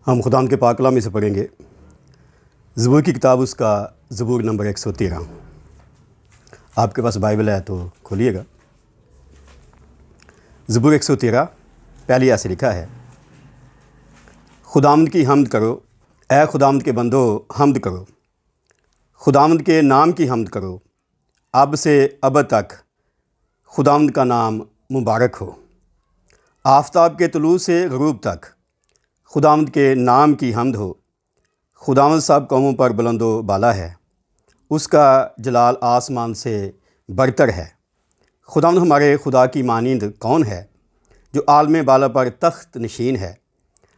ہم خداوند کے پاک کلام سے پڑھیں گے زبور کی کتاب، اس کا زبور نمبر 113۔ آپ کے پاس بائبل ہے تو کھولیے گا۔ زبور 113 پہلی ایسے لکھا ہے: خداوند کی حمد کرو، اے خداوند کے بندو حمد کرو، خداوند کے نام کی حمد کرو، اب سے ابد تک خداوند کا نام مبارک ہو۔ آفتاب کے طلوع سے غروب تک خداوند کے نام کی حمد ہو۔ خداوند سب قوموں پر بلند و بالا ہے، اس کا جلال آسمان سے برتر ہے۔ خداوند ہمارے خدا کی مانند کون ہے، جو عالم بالا پر تخت نشین ہے،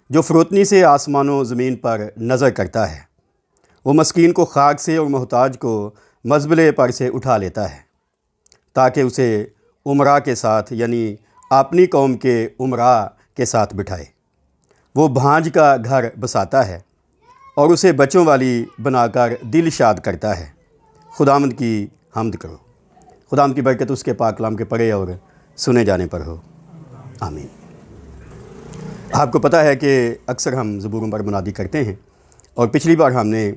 جو فروتنی سے آسمان و زمین پر نظر کرتا ہے۔ وہ مسکین کو خاک سے اور محتاج کو مزبلے پر سے اٹھا لیتا ہے، تاکہ اسے امراء کے ساتھ یعنی اپنی قوم کے امراء کے ساتھ بٹھائے۔ وہ بھانج کا گھر بساتا ہے اور اسے بچوں والی بنا کر دل شاد کرتا ہے۔ خداوند کی حمد کرو۔ خداوند کی برکت اس کے پاک کلام کے پڑھے اور سنے جانے پر ہو، آمین۔ آپ کو پتہ ہے کہ اکثر ہم زبوروں پر منادی کرتے ہیں، اور پچھلی بار ہم نے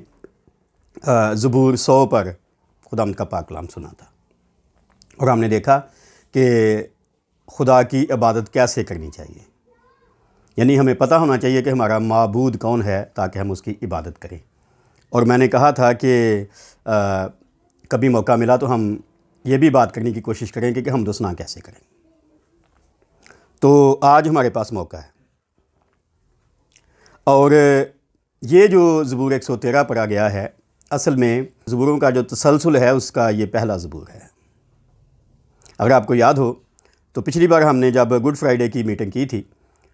زبور 100 پر خداوند کا پاک کلام سنا تھا، اور ہم نے دیکھا کہ خدا کی عبادت کیسے کرنی چاہیے، یعنی ہمیں پتہ ہونا چاہیے کہ ہمارا معبود کون ہے تاکہ ہم اس کی عبادت کریں۔ اور میں نے کہا تھا کہ کبھی موقع ملا تو ہم یہ بھی بات کرنے کی کوشش کریں کہ ہم حمد کیسے کریں۔ تو آج ہمارے پاس موقع ہے، اور یہ جو زبور 113 پڑھا گیا ہے، اصل میں زبوروں کا جو تسلسل ہے اس کا یہ پہلا زبور ہے۔ اگر آپ کو یاد ہو تو پچھلی بار ہم نے جب گڈ فرائیڈے کی میٹنگ کی تھی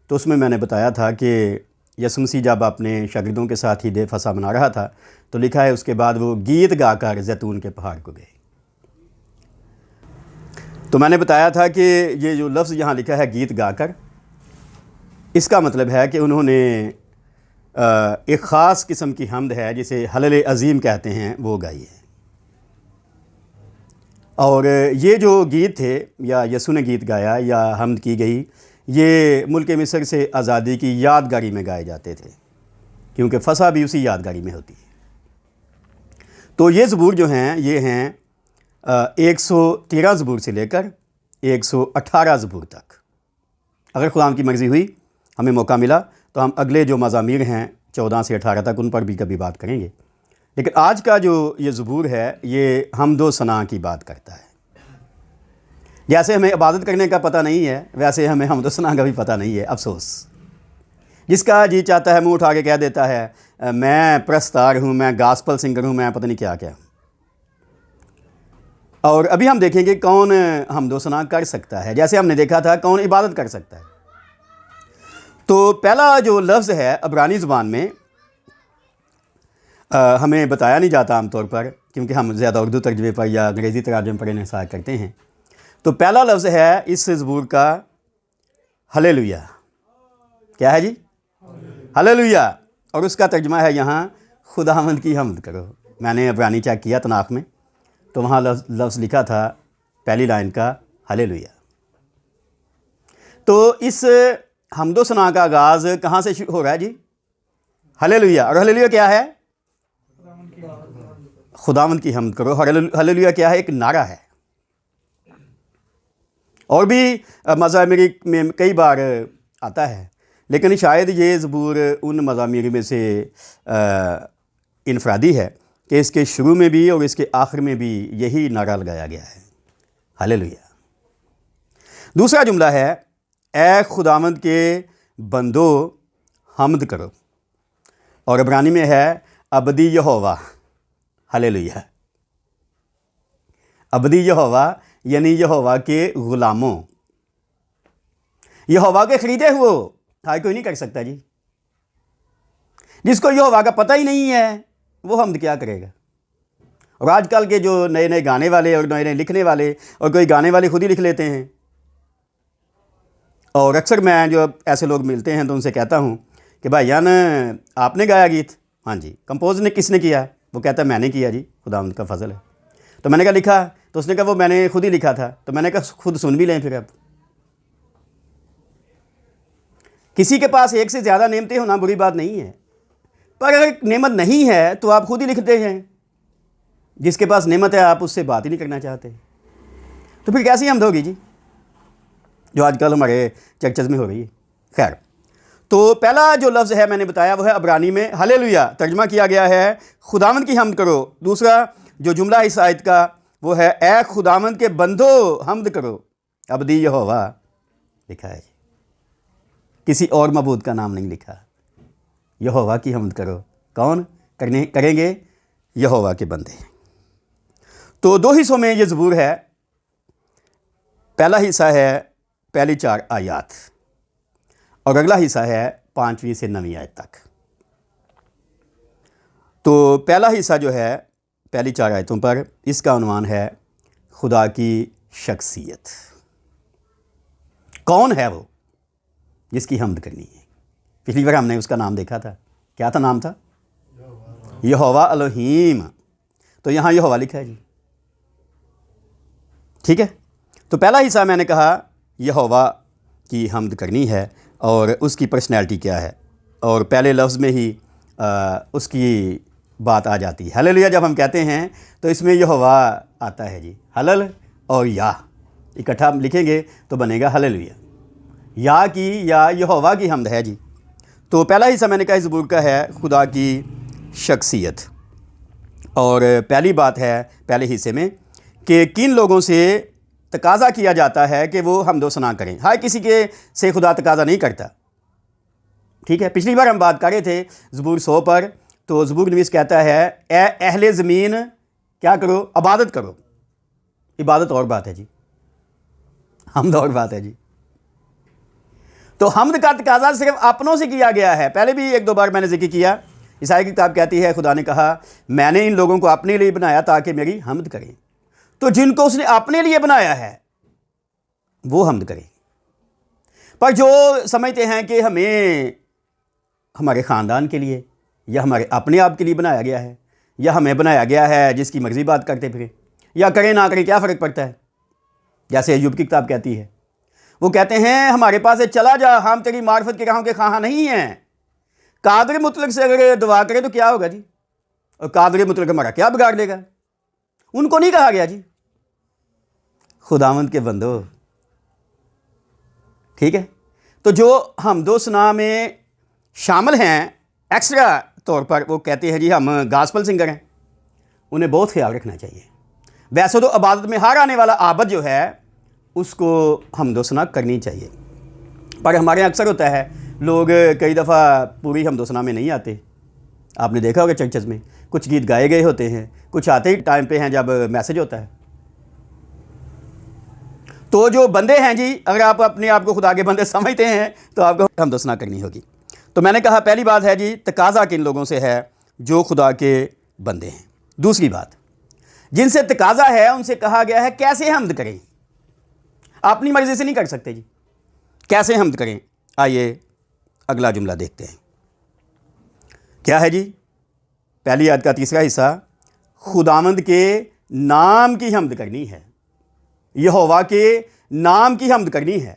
تو اس میں نے بتایا تھا کہ یسوع مسیح جب اپنے شاگردوں کے ساتھ عید فصح منا رہا تھا تو لکھا ہے اس کے بعد وہ گیت گا کر زیتون کے پہاڑ کو گئے۔ تو میں نے بتایا تھا کہ یہ جو لفظ یہاں لکھا ہے گیت گا کر، اس کا مطلب ہے کہ انہوں نے ایک خاص قسم کی حمد ہے جسے ہلل عظیم کہتے ہیں وہ گائی ہے۔ اور یہ جو گیت تھے یا یسوع نے گیت گایا یا حمد کی گئی، یہ ملک مصر سے آزادی کی یادگاری میں گائے جاتے تھے، کیونکہ فصح بھی اسی یادگاری میں ہوتی ہے۔ تو یہ زبور جو ہیں یہ ہیں 113 زبور سے لے کر 118 زبور تک۔ اگر خدا کی مرضی ہوئی، ہمیں موقع ملا تو ہم اگلے جو مزامیر ہیں 14 سے 18 تک ان پر بھی کبھی بات کریں گے، لیکن آج کا جو یہ زبور ہے یہ حمد و ثنا کی بات کرتا ہے۔ جیسے ہمیں عبادت کرنے کا پتہ نہیں ہے، ویسے ہمیں حمد و ثنا کا بھی پتہ نہیں ہے۔ افسوس، جس کا جی چاہتا ہے منہ اٹھا کے کہہ دیتا ہے میں پرستار ہوں، میں گاسپل سنگر ہوں، میں پتہ نہیں کیا کیا۔ اور ابھی ہم دیکھیں گے کون حمد و ثنا کر سکتا ہے، جیسے ہم نے دیکھا تھا کون عبادت کر سکتا ہے۔ تو پہلا جو لفظ ہے عبرانی زبان میں ہمیں بتایا نہیں جاتا عام طور پر، کیونکہ ہم زیادہ اردو ترجمے پر یا انگریزی ترجمے پر انحصار کرتے ہیں۔ تو پہلا لفظ ہے اس زبور کا ہلیلویا۔ کیا ہے جی؟ ہلیلویا۔ اور اس کا ترجمہ ہے یہاں خداوند کی حمد کرو۔ میں نے عبرانی چیک کیا تناخ میں تو وہاں لفظ لکھا تھا پہلی لائن کا ہلیلویا۔ تو اس حمد و ثنا کا آغاز کہاں سے ہو رہا ہے جی؟ ہلیلویا۔ اور ہلیلویا کیا ہے؟ خداوند کی حمد کرو۔ ہلیلویا کیا ہے؟ ایک نعرہ ہے۔ اور بھی مزامیر میں کئی بار آتا ہے، لیکن شاید یہ زبور ان مزامیر میں سے انفرادی ہے کہ اس کے شروع میں بھی اور اس کے آخر میں بھی یہی نعرہ لگایا گیا ہے، ہلیلویا۔ دوسرا جملہ ہے اے خداوند کے بندو حمد کرو، اور عبرانی میں ہے ابدی یہوہ، ہلیلویا۔ ابدی یہوہ یعنی یہوہ کے غلاموں، یہوہ کے خریدے ہوئے ہائے کوئی نہیں کر سکتا جی۔ جس کو یہوہ کا پتہ ہی نہیں ہے وہ حمد کیا کرے گا؟ اور آج کل کے جو نئے نئے گانے والے اور نئے نئے لکھنے والے، اور کوئی گانے والے خود ہی لکھ لیتے ہیں، اور اکثر میں جو ایسے لوگ ملتے ہیں تو ان سے کہتا ہوں کہ بھائی یان آپ نے گایا گیت؟ ہاں جی۔ کمپوز نے کس نے کیا؟ وہ کہتا ہے میں نے کیا جی، خداوند کا فضل ہے۔ تو میں نے کہا لکھا؟ تو اس نے کہا وہ میں نے خود ہی لکھا تھا۔ تو میں نے کہا خود سن بھی لیں پھر اب، کسی کے پاس ایک سے زیادہ نعمتیں ہونا بری بات نہیں ہے، پر اگر نعمت نہیں ہے تو آپ خود ہی لکھتے ہیں، جس کے پاس نعمت ہے آپ اس سے بات ہی نہیں کرنا چاہتے، تو پھر کیسی حمد ہوگی جی، جو آج کل ہمارے چرچز میں ہو رہی ہے۔ خیر، تو پہلا جو لفظ ہے میں نے بتایا وہ ہے عبرانی میں ہلیلویا، ترجمہ کیا گیا ہے خداوند کی حمد کرو۔ دوسرا جو جملہ اس آیت کا وہ ہے اے خداوند کے بندو حمد کرو، عبدی یہوہ لکھا ہے جی، کسی اور معبود کا نام نہیں لکھا، یہوہ کی حمد کرو۔ کون کریں گے؟ یہوہ کے بندے۔ تو دو حصوں میں یہ زبور ہے، پہلا حصہ ہے پہلی 4 آیات اور اگلا حصہ ہے 5ویں سے 9ویں آیت تک۔ تو پہلا حصہ جو ہے پہلی 4 آیتوں پر، اس کا عنوان ہے خدا کی شخصیت۔ کون ہے وہ جس کی حمد کرنی ہے؟ پچھلی بار ہم نے اس کا نام دیکھا تھا، کیا تھا نام تھا؟ یہوہ الوہیم، تو یہاں یہوہ لکھا ہے جی، ٹھیک ہے۔ تو پہلا حصہ میں نے کہا یہوہ کی حمد کرنی ہے اور اس کی پرسنالٹی کیا ہے، اور پہلے لفظ میں ہی اس کی بات آ جاتی ہے۔ ہلیلویا جب ہم کہتے ہیں تو اس میں یہوہ آتا ہے جی، ہلل اور یا اکٹھا لکھیں گے تو بنے گا ہلیلویا، یا کی یا یہوہ کی حمد ہے جی۔ تو پہلا حصہ میں نے کہا زبور کا ہے خدا کی شخصیت، اور پہلی بات ہے پہلے حصے میں کہ کن لوگوں سے تقاضا کیا جاتا ہے کہ وہ حمد و ثنا کریں۔ ہر کسی کے سے خدا تقاضا نہیں کرتا، ٹھیک ہے۔ پچھلی بار ہم بات کر رہے تھے زبور 100 پر، تو زبور نویس کہتا ہے اے اہل زمین کیا کرو؟ عبادت کرو۔ عبادت اور بات ہے جی، حمد اور بات ہے جی۔ تو حمد کا تقاضا صرف اپنوں سے کیا گیا ہے، پہلے بھی 1-2 بار میں نے ذکر کیا۔ عیسائی کی کتاب کہتی ہے خدا نے کہا میں نے ان لوگوں کو اپنے لیے بنایا تاکہ میری حمد کریں، تو جن کو اس نے اپنے لیے بنایا ہے وہ حمد کریں۔ پر جو سمجھتے ہیں کہ ہمیں ہمارے خاندان کے لیے یا ہمارے اپنے آپ کے لیے بنایا گیا ہے، یا ہمیں بنایا گیا ہے جس کی مرضی بات کرتے پھریں، یا کریں نہ کریں کیا فرق پڑتا ہے، جیسے ایوب کی کتاب کہتی ہے، وہ کہتے ہیں ہمارے پاس سے چلا جا، ہم تیری معرفت کے راہوں کے خواہاں نہیں ہیں۔ قادر مطلق سے اگر دعا کرے تو کیا ہوگا جی، اور قادر مطلق ہمارا کیا بگاڑ لے گا؟ ان کو نہیں کہا گیا جی، خداوند کے بندو، ٹھیک ہے۔ تو جو حمد و ثنا میں شامل ہیں ایکسٹرا طور پر، وہ کہتے ہیں جی ہم گاسپل سنگر ہیں، انہیں بہت خیال رکھنا چاہیے۔ ویسے تو عبادت میں ہر آنے والا عابد جو ہے اس کو حمد و ثنا کرنی چاہیے، پر ہمارے یہاں اکثر ہوتا ہے لوگ کئی دفعہ پوری حمد و ثنا میں نہیں آتے۔ آپ نے دیکھا ہوگا چرچز میں کچھ گیت گائے گئے ہوتے ہیں، کچھ آتے ہی ٹائم پہ ہیں جب میسج ہوتا ہے۔ تو جو بندے ہیں جی، اگر آپ اپنے آپ کو خدا کے بندے سمجھتے ہیں تو آپ کو حمد و ثنا کرنی ہوگی۔ تو میں نے کہا پہلی بات ہے جی تقاضا کن لوگوں سے ہے؟ جو خدا کے بندے ہیں۔ دوسری بات، جن سے تقاضا ہے ان سے کہا گیا ہے کیسے حمد کریں، اپنی مرضی سے نہیں کر سکتے جی، کیسے حمد کریں؟ آئیے اگلا جملہ دیکھتے ہیں، کیا ہے جی؟ پہلی آیت کا تیسرا حصہ، خداوند کے نام کی حمد کرنی ہے، یہوہ کے نام کی حمد کرنی ہے۔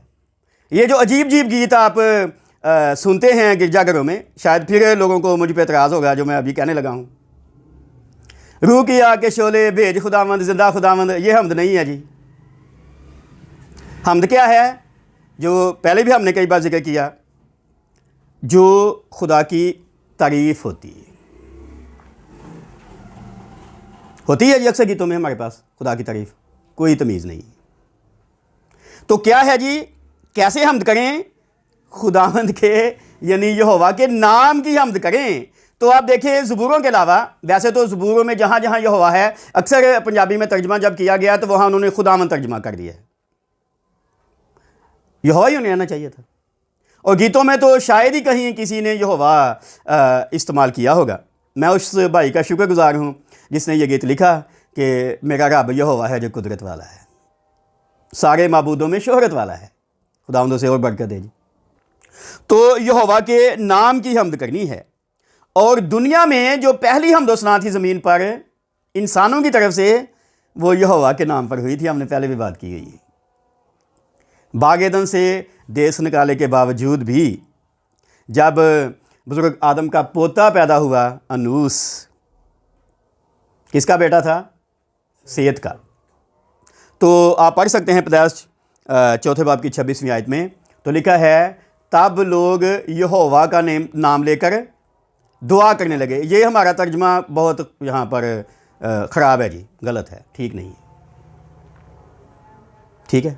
یہ جو عجیب عجیب گیت آپ سنتے ہیں گرجا گھروں میں، شاید پھر لوگوں کو مجھ پہ اعتراض ہوگا جو میں ابھی کہنے لگا ہوں، روح کی آگ کے شعلے بھیج خداوند زندہ خداوند، یہ حمد نہیں ہے جی۔ حمد کیا ہے؟ جو پہلے بھی ہم نے کئی بار ذکر کیا، جو خدا کی تعریف ہوتی ہے جی، اکثر گیتوں میں ہمارے پاس خدا کی تعریف، کوئی تمیز نہیں۔ تو کیا ہے جی؟ کیسے حمد کریں؟ خداوند کے یعنی یہوہ کے نام کی حمد کریں۔ تو آپ دیکھیں زبوروں کے علاوہ، ویسے تو زبوروں میں جہاں جہاں یہوہ ہے، اکثر پنجابی میں ترجمہ جب کیا گیا تو وہاں انہوں نے خداوند ترجمہ کر دیا ہے، یہوہ ہی انہیں آنا چاہیے تھا۔ اور گیتوں میں تو شاید ہی کہیں کسی نے یہوہ استعمال کیا ہوگا۔ میں اس بھائی کا شکر گزار ہوں جس نے یہ گیت لکھا کہ میرا رب یہوہ ہے جو قدرت والا ہے، سارے معبودوں میں شہرت والا ہے، خداوند اسے اور برکت دے جی۔ تو یہوہ کے نام کی حمد کرنی ہے، اور دنیا میں جو پہلی حمد و ثنا تھی زمین پر انسانوں کی طرف سے، وہ یہوہ کے نام پر ہوئی تھی، ہم نے پہلے بھی بات کی ہوئی ہے۔ باغ ایدن سے دیس نکالے کے باوجود بھی جب بزرگ آدم کا پوتا پیدا ہوا انوس، کس کا بیٹا تھا؟ سیت کا۔ تو آپ پڑھ سکتے ہیں پیدائش چوتھے باب کی 26ویں آیت میں، تو لکھا ہے تب لوگ یہوہ کا نام لے کر دعا کرنے لگے۔ یہ ہمارا ترجمہ بہت یہاں پر خراب ہے جی، غلط ہے، ٹھیک نہیں ہے، ٹھیک ہے۔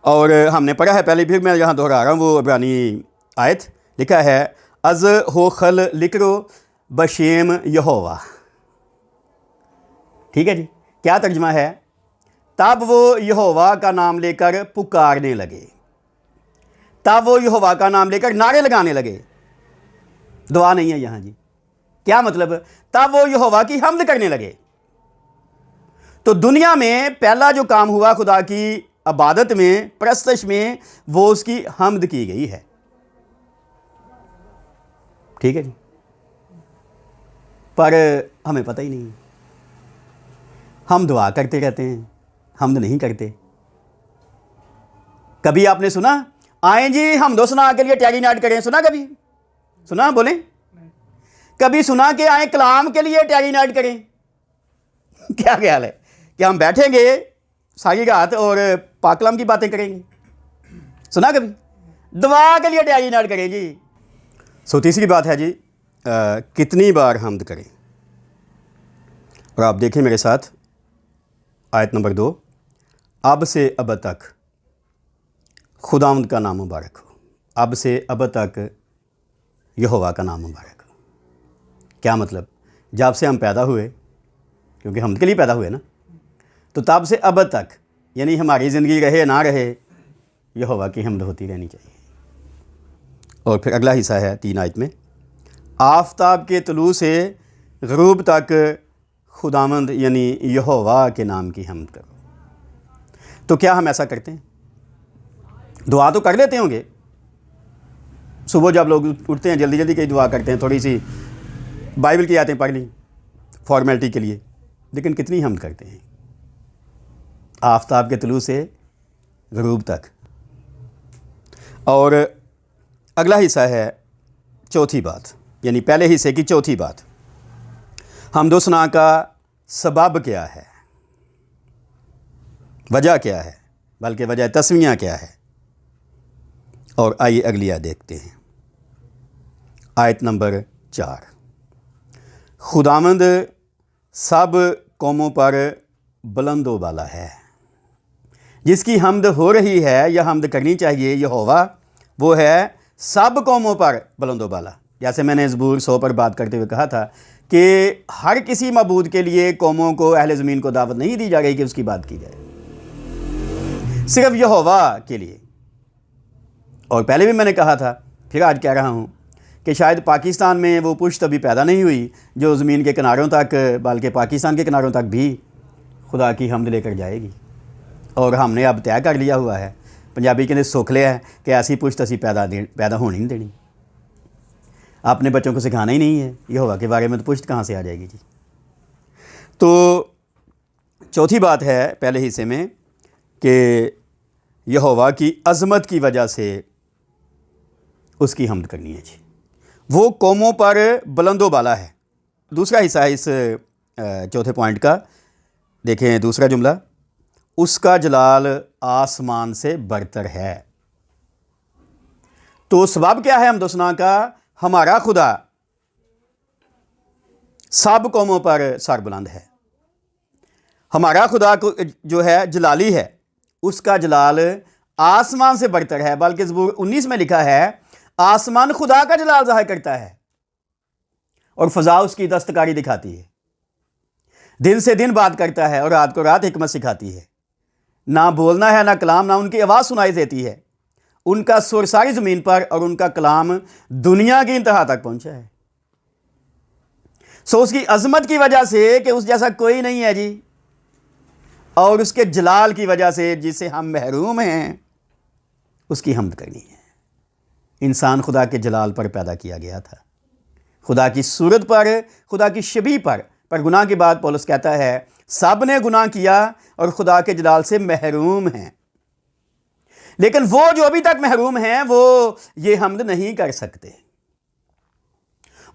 اور ہم نے پڑھا ہے پہلے بھی، میں یہاں دہرا رہا ہوں وہ عبرانی آیت، لکھا ہے از ہو خل لکرو بشیم یہوہ، ٹھیک ہے جی۔ کیا ترجمہ ہے؟ تب وہ یہوہ کا نام لے کر پکارنے لگے، تب وہ یہوہ کا نام لے کر نعرے لگانے لگے۔ دعا نہیں ہے یہاں جی، کیا مطلب؟ تب وہ یہوہ کی حمد کرنے لگے۔ تو دنیا میں پہلا جو کام ہوا خدا کی عبادت میں، پرستش میں، وہ اس کی حمد کی گئی ہے، ٹھیک ہے جی۔ پر ہمیں پتہ ہی نہیں، ہم دعا کرتے رہتے ہیں، حمد نہیں کرتے۔ کبھی آپ نے سنا آئیں جی حمد و ثنا کے لیے ٹیری نائٹ کریں؟ سنا کبھی؟ سنا؟ بولیں۔ کبھی سنا کہ آئیں کلام کے لیے ٹیری نائٹ کریں؟ کیا خیال ہے کہ ہم بیٹھیں گے ساری رات اور پاک کلام کی باتیں کریں گے؟ سنا کبھی؟ دعا کے لیے ٹیری نائٹ کریں جی۔ تیسری بات ہے جی، کتنی بار حمد کریں؟ اور آپ دیکھیں میرے ساتھ آیت نمبر 2، اب سے اب تک خداوند کا نام مبارک ہو، اب سے اب تک یہوہ کا نام مبارک ہو۔ کیا مطلب؟ جب سے ہم پیدا ہوئے، کیونکہ حمد کے لیے پیدا ہوئے نا، تو تب سے اب تک، یعنی ہماری زندگی رہے نہ رہے، یہوہ کی حمد ہوتی رہنی چاہیے۔ اور پھر اگلا حصہ ہے 3 آیت میں، آفتاب کے طلوع سے غروب تک خداوند یعنی یہوہ کے نام کی حمد کرو۔ تو کیا ہم ایسا کرتے ہیں؟ دعا تو کر لیتے ہوں گے، صبح جب لوگ اٹھتے ہیں جلدی جلدی کئی دعا کرتے ہیں، تھوڑی سی بائبل کی آیتیں پڑھ لیں فارمیلٹی کے لیے، لیکن کتنی حمد کرتے ہیں؟ آفتاب کے طلوع سے غروب تک۔ اور اگلا حصہ ہے چوتھی بات، یعنی پہلے حصے کی چوتھی بات، حمد و ثنا کا سبب کیا ہے، وجہ کیا ہے، بلکہ وجہ تسمیہ کیا ہے۔ اور آئیے اگلی آیت دیکھتے ہیں، آیت نمبر 4، خداوند سب قوموں پر بلند و بالا ہے۔ جس کی حمد ہو رہی ہے یا حمد کرنی چاہیے یہوہ، وہ ہے سب قوموں پر بلند و بالا۔ جیسے میں نے زبور 100 پر بات کرتے ہوئے کہا تھا کہ ہر کسی معبود کے لیے قوموں کو، اہل زمین کو دعوت نہیں دی جا رہی کہ اس کی بات کی جائے، صرف یہوہ کے لیے۔ اور پہلے بھی میں نے کہا تھا، پھر آج کہہ رہا ہوں کہ شاید پاکستان میں وہ پشت ابھی پیدا نہیں ہوئی جو زمین کے کناروں تک، بلکہ پاکستان کے کناروں تک بھی خدا کی حمد لے کر جائے گی۔ اور ہم نے اب طے کر لیا ہوا ہے، پنجابی کے اندر سوکھ لیا ہے کہ ایسی پشت اسی پیدا ہونی نہیں دینی۔ اپنے بچوں کو سکھانا ہی نہیں ہے یہوہ کے بارے میں، تو پشت کہاں سے آ جائے گی جی۔ تو چوتھی بات ہے پہلے حصے میں کہ یہوہ کی عظمت کی وجہ سے اس کی حمد کرنی ہے جی، وہ قوموں پر بلند و بالا ہے۔ دوسرا حصہ ہے اس چوتھے پوائنٹ کا، دیکھیں دوسرا جملہ، اس کا جلال آسمان سے برتر ہے۔ تو سبب کیا ہے حمد و ثنا کا؟ ہمارا خدا سب قوموں پر سر بلند ہے۔ ہمارا خدا کو جو ہے جلالی ہے، اس کا جلال آسمان سے برتر ہے، بلکہ زبور 19 میں لکھا ہے آسمان خدا کا جلال ظاہر کرتا ہے اور فضا اس کی دستکاری دکھاتی ہے۔ دن سے دن بات کرتا ہے اور رات کو رات حکمت سکھاتی ہے۔ نہ بولنا ہے نہ کلام، نہ ان کی آواز سنائی دیتی ہے۔ ان کا سر ساری زمین پر اور ان کا کلام دنیا کی انتہا تک پہنچا ہے۔ اس کی عظمت کی وجہ سے کہ اس جیسا کوئی نہیں ہے جی، اور اس کے جلال کی وجہ سے جس سے ہم محروم ہیں، اس کی حمد کرنی ہے۔ انسان خدا کے جلال پر پیدا کیا گیا تھا، خدا کی صورت پر، خدا کی شبیہ پر گناہ کے بعد پولس کہتا ہے سب نے گناہ کیا اور خدا کے جلال سے محروم ہیں۔ لیکن وہ جو ابھی تک محروم ہیں وہ یہ حمد نہیں کر سکتے،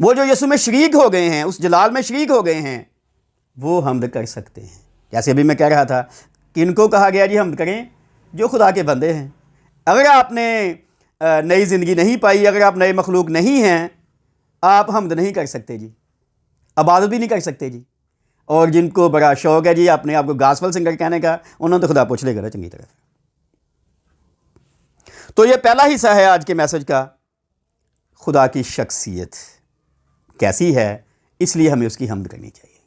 وہ جو یسوع میں شریک ہو گئے ہیں، اس جلال میں شریک ہو گئے ہیں، وہ حمد کر سکتے ہیں۔ جیسے ابھی میں کہہ رہا تھا کہ ان کو کہا گیا جی حمد کریں جو خدا کے بندے ہیں۔ اگر آپ نے نئی زندگی نہیں پائی، اگر آپ نئے مخلوق نہیں ہیں، آپ حمد نہیں کر سکتے جی، عبادت بھی نہیں کر سکتے جی۔ اور جن کو بڑا شوق ہے جی اپنے آپ کو گاسپل سنگر کہنے کا، انہوں نے تو خدا پوچھ لے گا چنگی طرح۔ تو یہ پہلا حصہ ہے آج کے میسج کا، خدا کی شخصیت کیسی ہے، اس لیے ہمیں اس کی حمد کرنی چاہیے۔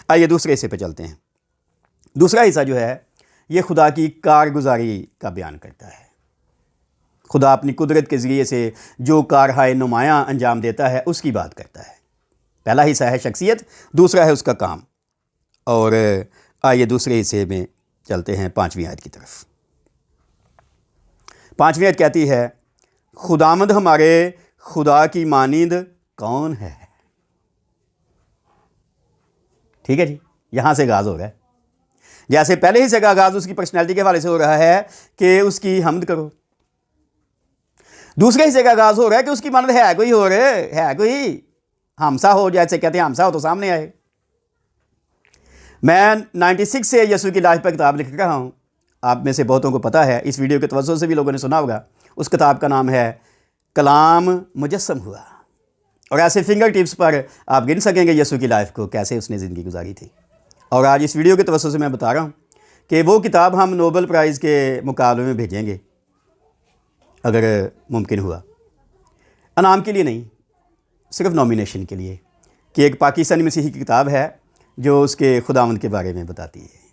آئیے دوسرے حصے پہ چلتے ہیں۔ دوسرا حصہ جو ہے یہ خدا کی کارگزاری کا بیان کرتا ہے۔ خدا اپنی قدرت کے ذریعے سے جو کارہائے نمایاں انجام دیتا ہے اس کی بات کرتا ہے۔ پہلا حصہ ہے شخصیت، دوسرا ہے اس کا کام۔ اور آئیے دوسرے حصے میں چلتے ہیں 5ویں آیت کی طرف۔ 5ویں آیت کہتی ہے، خداوند ہمارے خدا کی مانند کون ہے؟ ٹھیک ہے جی، یہاں سے آغاز ہو رہا ہے۔ جیسے پہلے حصے کا آغاز اس کی پرسنالٹی کے حوالے سے ہو رہا ہے کہ اس کی حمد کرو، دوسرے حصے کا آغاز ہو رہا ہے کہ اس کی مانند ہے کوئی، اور ہے کوئی ہمسا ہو، جیسے کہتے ہیں ہمسا ہو تو سامنے آئے۔ میں 96 سے یسوع کی لائف پر کتاب لکھ رہا ہوں، آپ میں سے بہتوں کو پتہ ہے، اس ویڈیو کے توجہ سے بھی لوگوں نے سنا ہوگا۔ اس کتاب کا نام ہے کلام مجسم ہوا، اور ایسے فنگر ٹپس پر آپ گن سکیں گے یسوع کی لائف کو، کیسے اس نے زندگی گزاری تھی۔ اور آج اس ویڈیو کے توسط سے میں بتا رہا ہوں کہ وہ کتاب ہم نوبل پرائز کے مقابلے میں بھیجیں گے اگر ممکن ہوا، انعام کے لیے نہیں، صرف نامینیشن کے لیے، کہ ایک پاکستانی مسیحی کی کتاب ہے جو اس کے خداوند کے بارے میں بتاتی ہے۔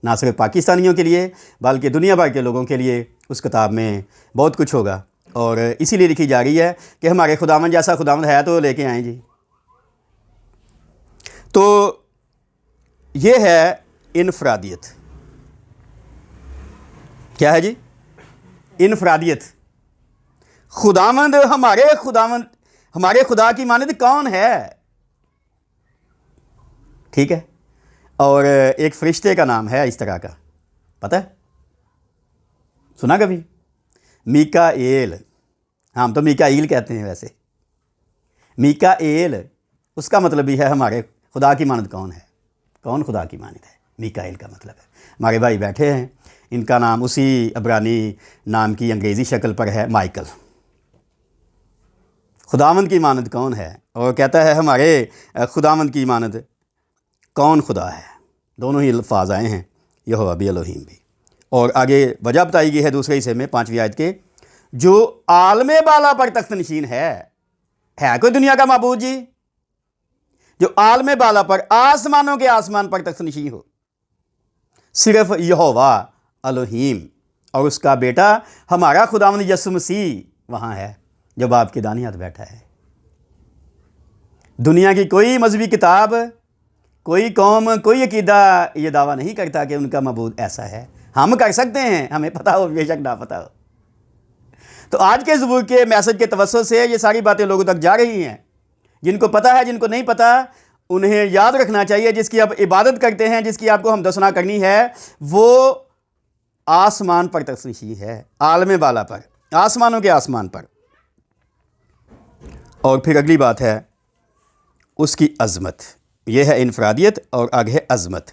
نہ صرف پاکستانیوں کے لیے بلکہ دنیا بھر کے لوگوں کے لیے اس کتاب میں بہت کچھ ہوگا، اور اسی لیے لکھی جا رہی ہے کہ ہمارے خداوند جیسا خداوند ہے تو لے کے آئیں جی۔ تو یہ ہے انفرادیت۔ کیا ہے جی؟ انفرادیت۔ خداوند ہمارے خدا کی مانند کون ہے؟ ٹھیک ہے، اور ایک فرشتے کا نام ہے اس طرح کا، پتہ ہے؟ سنا کبھی؟ میکائیل۔ ہم تو میکائیل کہتے ہیں، ویسے میکائیل اس کا مطلب بھی ہے ہمارے خدا کی مانند کون ہے، کون خدا کی مانند ہے، میکائیل کا مطلب ہے۔ ہمارے بھائی بیٹھے ہیں، ان کا نام اسی عبرانی نام کی انگریزی شکل پر ہے، مائیکل۔ خداوند کی مانند کون ہے، اور کہتا ہے ہمارے خداوند کی مانند کون خدا ہے۔ دونوں ہی الفاظ آئے ہیں، یہوہ بھی الوہیم بھی۔ اور آگے وجہ بتائی گئی ہے دوسرے حصے میں 5ویں آیت کے، جو عالم بالا پر تخت نشین ہے کوئی دنیا کا معبود جی؟ جو عالم بالا پر، آسمانوں کے آسمان پر تخت نشین ہو، صرف یہوہ الوہیم، اور اس کا بیٹا ہمارا خداوند یسوع مسیح وہاں ہے جو باپ کے دائیں ہاتھ بیٹھا ہے۔ دنیا کی کوئی مذہبی کتاب، کوئی قوم، کوئی عقیدہ یہ دعویٰ نہیں کرتا کہ ان کا معبود ایسا ہے۔ ہم کر سکتے ہیں، ہمیں پتہ ہو بے شک نہ پتہ ہو۔ تو آج کے ظہور کے میسج کے توسط سے یہ ساری باتیں لوگوں تک جا رہی ہیں۔ جن کو پتہ ہے، جن کو نہیں پتہ، انہیں یاد رکھنا چاہیے، جس کی آپ عبادت کرتے ہیں، جس کی آپ کو حمد و ثنا کرنی ہے، وہ آسمان پر تخت نشین ہے، عالم بالا پر، آسمانوں کے آسمان پر۔ اور پھر اگلی بات ہے اس کی عظمت۔ یہ ہے انفرادیت، اور آگے ہے عظمت۔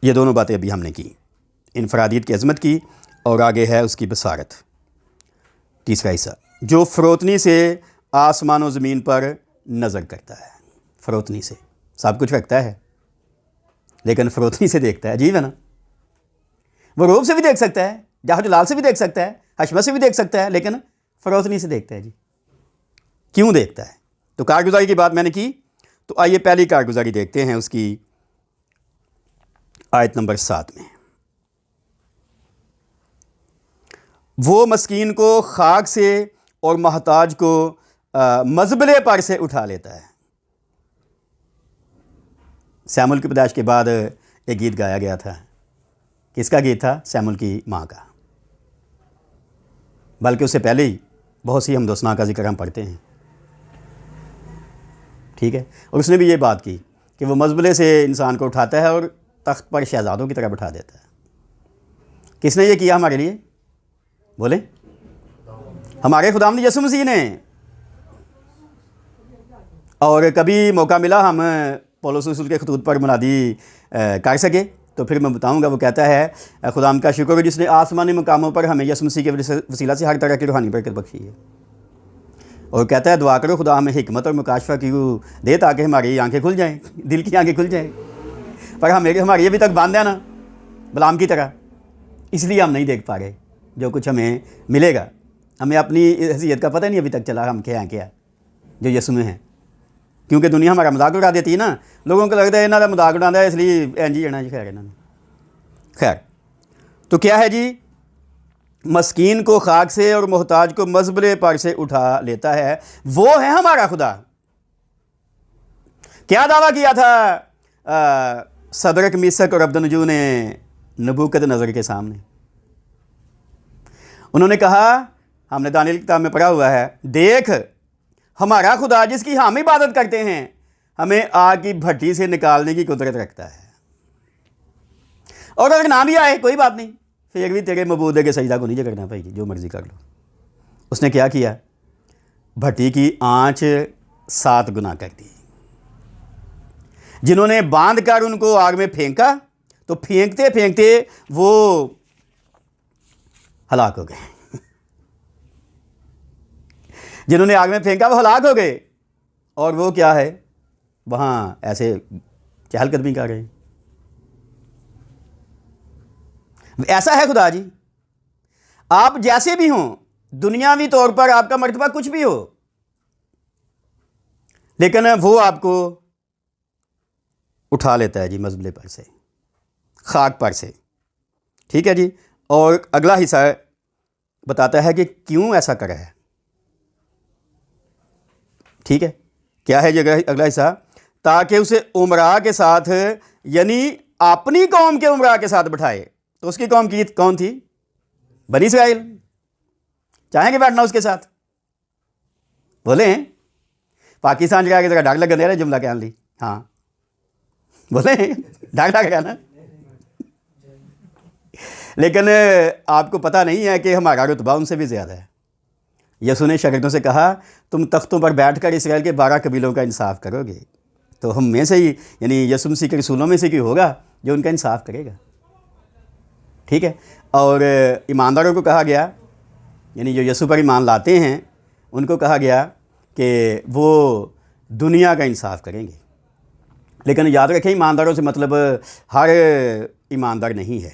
یہ دونوں باتیں ابھی ہم نے کی، انفرادیت کی عظمت کی، اور آگے ہے اس کی بصارت۔ تیسرا حصہ، جو فروتنی سے آسمان و زمین پر نظر کرتا ہے۔ فروتنی سے سب کچھ رکھتا ہے، لیکن فروتنی سے دیکھتا ہے، عجیب ہے نا؟ وہ روب سے بھی دیکھ سکتا ہے، جاہ جلال سے بھی دیکھ سکتا ہے، حشمت سے بھی دیکھ سکتا ہے، لیکن فروتنی سے دیکھتا ہے جی۔ کیوں دیکھتا ہے؟ تو کارگزاری کی بات میں نے کی، تو آئیے پہلی کارگزاری دیکھتے ہیں اس کی آیت نمبر 7 میں۔ وہ مسکین کو خاک سے اور محتاج کو مزبلے پر سے اٹھا لیتا ہے۔ سیمول کی پیدائش کے بعد ایک گیت گایا گیا تھا۔ کس کا گیت تھا؟ سیمول کی ماں کا، بلکہ اس سے پہلے ہی بہت سی حمد و ثنا کا ذکر ہم پڑھتے ہیں، ٹھیک ہے؟ اور اس نے بھی یہ بات کی کہ وہ مزبلے سے انسان کو اٹھاتا ہے اور تخت پر شہزادوں کی طرح بٹھا دیتا ہے۔ کس نے یہ کیا ہمارے لیے؟ بولیں، ہمارے خداوند یسوع مسیح نے۔ اور کبھی موقع ملا ہم پولس رسول کے خطوط پر منادی کر سکے تو پھر میں بتاؤں گا۔ وہ کہتا ہے خداوند کا شکر ہے جس نے آسمانی مقاموں پر ہمیں یسوع مسیح کے وسیلہ سے ہر طرح کی روحانی برکت بخشی ہے، اور کہتا ہے دعا کرو خدا ہمیں حکمت اور مکاشفہ کی روح دے تاکہ ہماری آنکھیں کھل جائیں، دل کی آنکھیں کھل جائیں، پر ہماری ابھی تک بند ہے نا بلعام کی طرح، اس لیے ہم نہیں دیکھ پا رہے جو کچھ ہمیں ملے گا۔ ہمیں اپنی حیثیت کا پتہ نہیں ابھی تک چلا ہم کیا ہیں کیا جو یسوع میں ہیں، کیونکہ دنیا ہمارا مذاق اڑا دیتی ہے نا، لوگوں کو لگتا ہے انہوں کا مذاق اڑانا ہے اس لیے جی جانا جی خیر انہوں نے۔ خیر تو کیا ہے جی، مسکین کو خاک سے اور محتاج کو مزبلے پر سے اٹھا لیتا ہے، وہ ہے ہمارا خدا۔ کیا دعویٰ کیا تھا صدرک میثق اور عبدالنجو نے نبوکد نظر کے سامنے؟ انہوں نے کہا، ہم نے دانیل کی کتاب میں پڑھا ہوا ہے، دیکھ ہمارا خدا جس کی ہم عبادت کرتے ہیں ہمیں آگ کی بھٹی سے نکالنے کی قدرت رکھتا ہے، اور اگر نہ بھی آئے کوئی بات نہیں، پھر بھی تیرے مبودے کے سجدہ کو نہیں کرنا بھائی، جو مرضی کر لو۔ اس نے کیا کیا؟ بھٹی کی آنچ 7 گنا کر دی۔ جنہوں نے باندھ کر ان کو آگ میں پھینکا تو پھینکتے پھینکتے وہ ہلاک ہو گئے، جنہوں نے آگ میں پھینکا وہ ہلاک ہو گئے، اور وہ کیا ہے وہاں ایسے چہل قدمی کر رہے ہیں۔ ایسا ہے خدا جی، آپ جیسے بھی ہوں، دنیاوی طور پر آپ کا مرتبہ کچھ بھی ہو، لیکن وہ آپ کو اٹھا لیتا ہے جی مزبلے پر سے، خاک پر سے، ٹھیک ہے جی۔ اور اگلا حصہ بتاتا ہے کہ کیوں ایسا کرا ہے، ٹھیک ہے، کیا ہے یہ اگلا حصہ؟ تاکہ اسے عمراء کے ساتھ، یعنی اپنی قوم کے عمراء کے ساتھ بٹھائے۔ تو اس کی قوم کی کون تھی؟ بنی اسرائیل۔ چاہیں گے بیٹھنا اس کے ساتھ؟ بولیں پاکستان جگہ کے ذرا ڈاک لگ گیا جملہ کہہ لی، ہاں بولیں ڈاک لگ گیا نا۔ لیکن آپ کو پتہ نہیں ہے کہ ہمارا رتبہ ان سے بھی زیادہ ہے۔ یسوع نے شاگردوں سے کہا تم تختوں پر بیٹھ کر اسرائیل کے 12 قبیلوں کا انصاف کرو گے، تو ہم میں سے ہی، یعنی یسوع مسیح کے رسولوں میں سے کوئی ہوگا جو ان کا انصاف کرے گا، ٹھیک ہے۔ اور ایمانداروں کو کہا گیا، یعنی جو یسوع پر ایمان لاتے ہیں ان کو کہا گیا کہ وہ دنیا کا انصاف کریں گے۔ لیکن یاد رکھیں ایمانداروں سے مطلب ہر ایماندار نہیں ہے،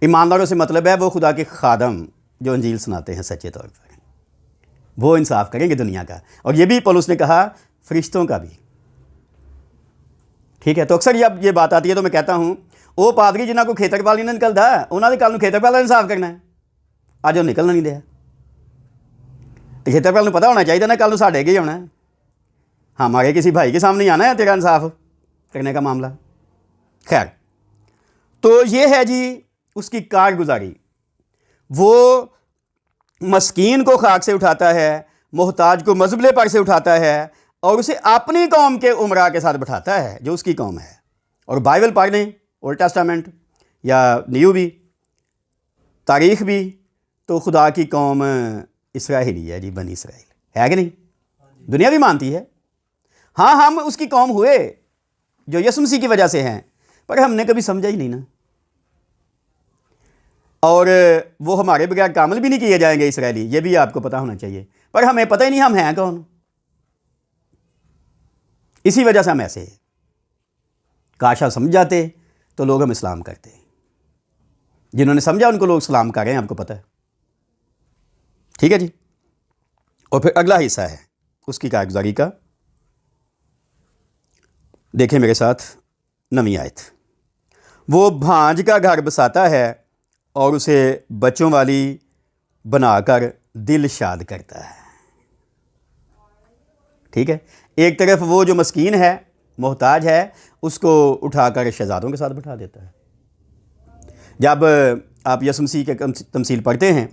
ایمانداروں سے مطلب ہے وہ خدا کے خادم جو انجیل سناتے ہیں سچے طور پر، وہ انصاف کریں گے دنیا کا، اور یہ بھی پولس نے کہا فرشتوں کا بھی، ٹھیک ہے۔ تو اکثر جب یہ بات آتی ہے تو میں کہتا ہوں وہ پادری جنہوں کو کھیتر پال نہیں نکلتا انہوں نے کل کھیتر پال انصاف کرنا ہے، اج وہ نکلنا نہیں دیا، تو کھیتر پال پتہ ہونا چاہیے نا کل ساڈے اگے ہی ہونا ہے، ہمارے کسی بھائی کے سامنے ہی آنا ہے تیرا انصاف کرنے کا معاملہ۔ خیر تو یہ ہے جی اس کی کارگزاری، وہ مسکین کو خاک سے اٹھاتا ہے، محتاج کو مزبلے پر سے اٹھاتا ہے، اور اسے اپنی قوم کے عمراء کے ساتھ بٹھاتا ہے جو اس کی قوم ہے۔ اور بائبل پڑھ لیں، اولڈ ٹیسٹامنٹ یا نیو بھی، تاریخ بھی، تو خدا کی قوم اسرائیلی ہے جی، بنی اسرائیل ہے کہ نہیں؟ دنیا بھی مانتی ہے، ہاں ہم اس کی قوم ہوئے جو یسوع مسیح کی وجہ سے ہیں، پر ہم نے کبھی سمجھا ہی نہیں نا، اور وہ ہمارے بغیر کامل بھی نہیں کیے جائیں گے اسرائیلی، یہ بھی آپ کو پتہ ہونا چاہیے، پر ہمیں پتہ ہی نہیں ہم ہیں کون، اسی وجہ سے ہم ایسے ہیں۔ کاش آپ سمجھ جاتے تو لوگ ہم اسلام کرتے، جنہوں نے سمجھا ان کو لوگ اسلام کر رہے ہیں، آپ کو پتہ ہے، ٹھیک ہے جی۔ اور پھر اگلا حصہ ہے اس کی کارگزاری کا، دیکھیں میرے ساتھ 9ویں آیت، وہ بھانج کا گھر بساتا ہے اور اسے بچوں والی بنا کر دل شاد کرتا ہے، ٹھیک ہے۔ ایک طرف وہ جو مسکین ہے، محتاج ہے، اس کو اٹھا کر شہزادوں کے ساتھ بٹھا دیتا ہے۔ جب آپ یسوع مسیح کے تمثیل پڑھتے ہیں،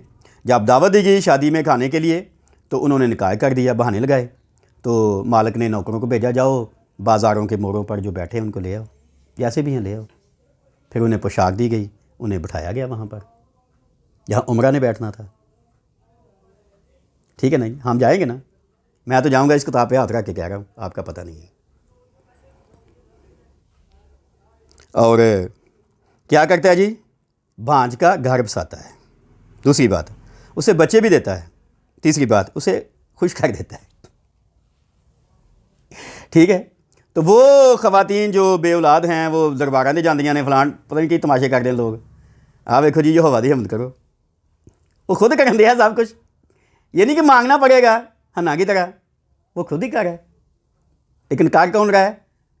جب دعوت دی گئی شادی میں کھانے کے لیے تو انہوں نے نکاح کر دیا، بہانے لگائے، تو مالک نے نوکروں کو بھیجا، جاؤ بازاروں کے موڑوں پر جو بیٹھے ہیں ان کو لے آؤ، جیسے بھی ہیں لے آؤ۔ پھر انہیں پوشاک دی گئی، انہیں بٹھایا گیا وہاں پر جہاں عمرہ نے بیٹھنا تھا، ٹھیک ہے نہیں؟ ہم جائیں گے نا میں تو جاؤں گا اس کتاب پہ ہاتھ رکھ کے کہہ رہا ہوں، آپ کا پتہ نہیں ہے۔ اور کیا کرتا ہے جی؟ بھانج کا گھر بساتا ہے۔ دوسری بات، اسے بچے بھی دیتا ہے۔ تیسری بات، اسے خوش کر دیتا ہے۔ ٹھیک ہے، تو وہ خواتین جو بے اولاد ہیں وہ درباراں دے جاندیاں نے، فلان پتہ نہیں کی تماشے کرتے ہیں لوگ، آ ویکھو جی یہوہ دی حمد کرو، وہ خود کرن دیا سب کچھ، یہ نہیں کہ مانگنا پڑے گا ہنا کی طرح، وہ خود ہی کر رہا ہے۔ لیکن کر کون رہا ہے؟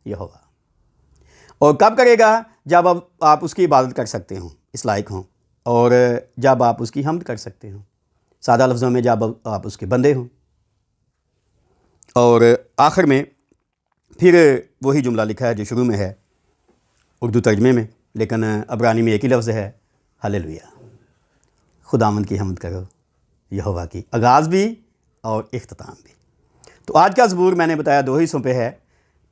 یہوہ۔ اور کب کرے گا؟ جب اب آپ اس کی عبادت کر سکتے ہوں، اس لائق ہوں، اور جب آپ اس کی حمد کر سکتے ہوں، سادہ لفظوں میں جب آپ اس کے بندے ہوں۔ اور آخر میں پھر وہی جملہ لکھا ہے جو شروع میں ہے اردو ترجمے میں، لیکن عبرانی میں ایک ہی لفظ ہے، ہلیلویا، خداوند کی حمد کرو، یہوہ کی، آغاز بھی اور اختتام بھی۔ تو آج کا زبور میں نے بتایا 2 حصوں پہ ہے۔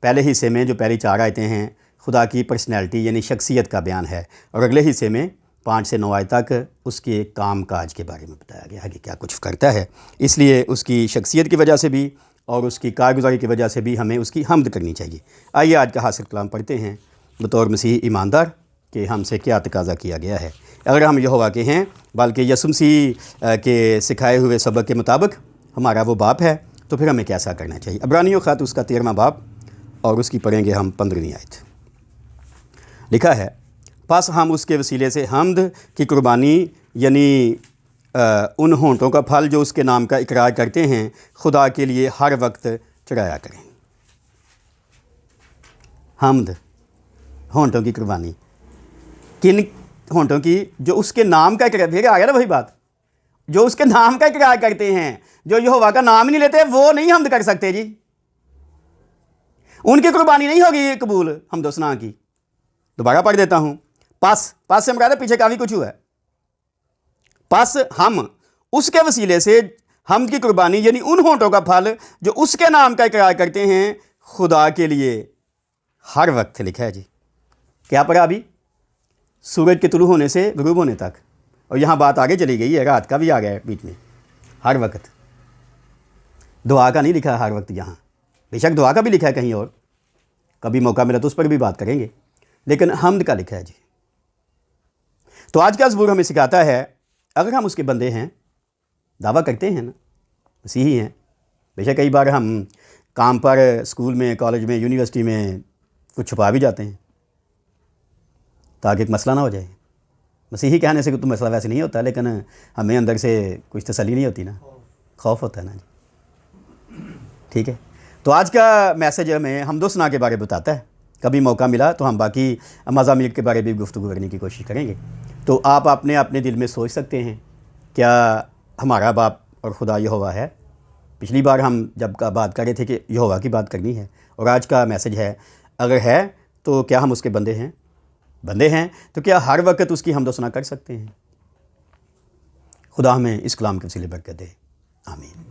پہلے حصے میں جو پہلی 4 آیتیں ہیں خدا کی پرسنالٹی یعنی شخصیت کا بیان ہے، اور اگلے حصے میں 5 سے 9 آیت تک اس کے کام کاج کے بارے میں بتایا گیا ہے کہ کیا کچھ کرتا ہے۔ اس لیے اس کی شخصیت کی وجہ سے بھی اور اس کی کارگزاری کی وجہ سے بھی ہمیں اس کی حمد کرنی چاہیے۔ آئیے آج کا حاصل کلام پڑھتے ہیں بطور مسیحی ایماندار کہ ہم سے کیا تقاضا کیا گیا ہے۔ اگر ہم یہوہ کے ہیں بلکہ یسوع مسیح کے سکھائے ہوئے سبق کے مطابق ہمارا وہ باپ ہے، تو پھر ہمیں کیسا کرنا چاہیے؟ عبرانیوں خط اس کا 13واں باب، اور اس کی پڑھیں گے ہم 15ویں آیت۔ لکھا ہے، پس ہم اس کے وسیلے سے حمد کی قربانی یعنی ان ہونٹوں کا پھل جو اس کے نام کا اقرار کرتے ہیں خدا کے لیے ہر وقت چڑھایا کریں۔ حمد، ہونٹوں کی قربانی، کن ہونٹوں کی؟ جو اس کے نام کا اقرار، پھر آ گیا نا وہی بات، جو اس کے نام کا اقرار کرتے ہیں، جو یہوہ کا نام ہی نہیں لیتے وہ نہیں حمد کر سکتے جی، ان کی قربانی نہیں ہوگی قبول حمد و ثنا کی۔ دوبارہ پڑھ دیتا ہوں، پس سے مراد ہے پیچھے کافی کچھ ہوا ہے۔ پس ہم اس کے وسیلے سے حمد کی قربانی یعنی ان ہونٹوں کا پھل جو اس کے نام کا اقرار کرتے ہیں خدا کے لیے ہر وقت، لکھا ہے جی۔ کیا پڑھا ابھی؟ سورج کے طلوع ہونے سے غروب ہونے تک، اور یہاں بات آگے چلی گئی ہے، رات کا بھی آ گیا ہے بیچ میں، ہر وقت۔ دعا کا نہیں لکھا ہے ہر وقت یہاں، بے شک دعا کا بھی لکھا ہے کہیں اور، کبھی موقع ملا تو اس پر بھی بات کریں گے، لیکن حمد کا لکھا ہے جی۔ تو آج کا زبور ہمیں سکھاتا ہے اگر ہم اس کے بندے ہیں، دعویٰ کرتے ہیں نا مسیحی ہیں، بے شک کئی بار ہم کام پر، اسکول میں، کالج میں، یونیورسٹی میں کچھ چھپا بھی جاتے ہیں تاکہ ایک مسئلہ نہ ہو جائے۔ مسیحی کہنے سے کہ تو مسئلہ ویسے نہیں ہوتا، لیکن ہمیں اندر سے کچھ تسلی نہیں ہوتی نا، خوف ہوتا ہے نا جی۔ ٹھیک ہے، تو آج کا میسج ہمیں حمد و ثنا کے بارے بتاتا ہے۔ کبھی موقع ملا تو ہم باقی مضامین کے بارے بھی گفتگو کرنے کی کوشش کریں گے۔ تو آپ اپنے دل میں سوچ سکتے ہیں، کیا ہمارا باپ اور خدا یہوہ ہے؟ پچھلی بار ہم جب بات کر رہے تھے کہ یہوہ کی بات کرنی ہے، اور آج کا میسج ہے اگر ہے تو کیا ہم اس کے بندے ہیں؟ بندے ہیں تو کیا ہر وقت اس کی حمد و ثنا کر سکتے ہیں؟ خدا ہمیں اس کلام کے وسیلے برکت دے، آمین۔